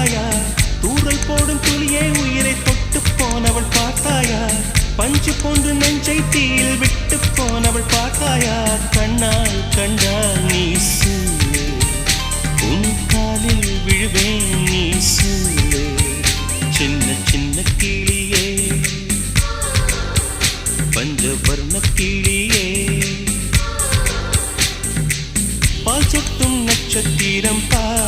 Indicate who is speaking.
Speaker 1: பார்த்தாயா தூரல் போடும் துளியே உயிரை தொட்டு போனவள் பார்த்தாயா பஞ்சு போன்று நெஞ்சை தீயில் விட்டு போனவள் பார்த்தாயா கண்ணால் கண்டால் நீ சொல்லு உன் காலில் விழுவேன் நீ சொல்லு சின்ன சின்ன கிளியே பஞ்சவர்ண கிளியே பால் சொட்டும் நட்சத்திரம் பார்